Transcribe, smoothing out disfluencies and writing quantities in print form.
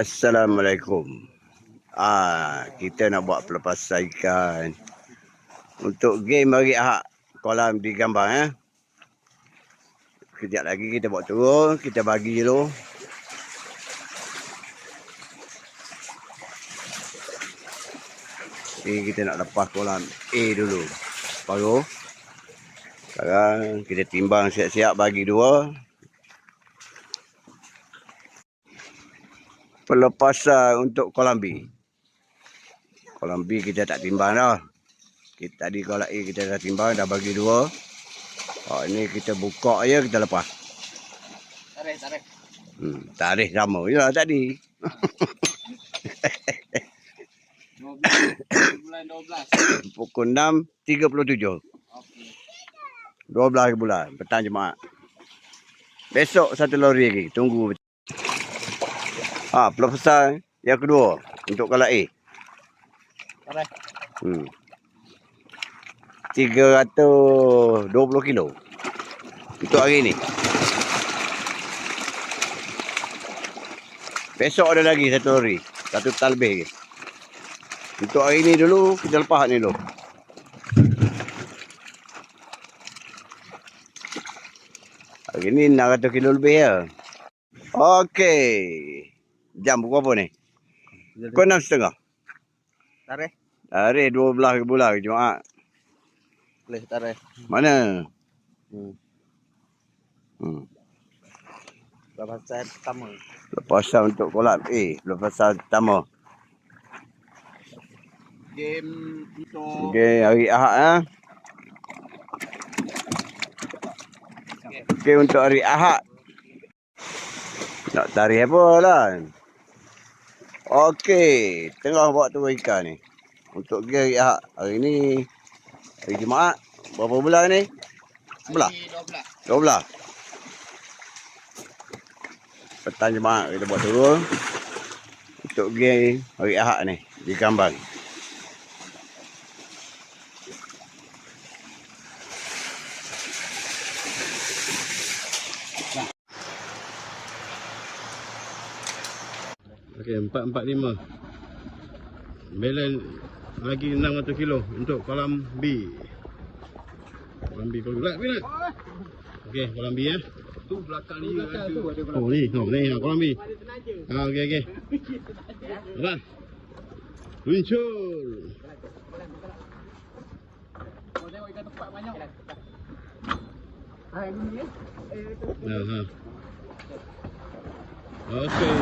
Assalamualaikum. Kita nak buat pelepasan ikan untuk game hari Ahad kolam di Gambang. Kejap lagi kita buat turun, kita bagi dulu. Ini kita nak lepas kolam A dulu. Baru sekarang kita timbang siap-siap bagi dua. Pelepasan untuk kolam B. Kolam B kita tak timbang dah. Tadi kolam A kita dah timbang, dah bagi dua. Ini kita buka je, kita lepas. Tarik. Tarik sama je lah tadi. 12. Pukul 6.37. Okey. 12 bulan, petang Jumaat. Besok satu lori lagi, tunggu. Pelepasan yang kedua untuk kolam A. Tarik. 320 kilo untuk hari ni. Besok ada lagi satu lori, satu tal lebih. Untuk hari ni dulu kita lepas ni dulu. Hari ni 600 kilo lebih ya. Okey. Jam pukul apa ni? Pukul 6.30. Tarik. Hari 12 bulan Jumaat. Boleh tarik. Mana? Pelepasan pertama. Lepasan untuk kolam A. Lepasan pertama. Game untuk Okey, hari Ahad. Okey, untuk hari Ahad. Nak tarik apa lah? Okey, tengah buat turun ikan ni. Untuk hari Ahad. Hari ni hari Jumaat. Berapa bulan ni? 11? 12. Petang Jumaat kita buat turun. Untuk game hari Ahad ni di Gambang. Okey, 445. Balance lagi 600 kilo untuk kolam B. Kolam B pula bila? Okey, kolam B ya. Tu belakang ni ada. Oh ni, kolam B. Okey. Apa? Luncur. kau tengok ikan tempat banyak. Okey.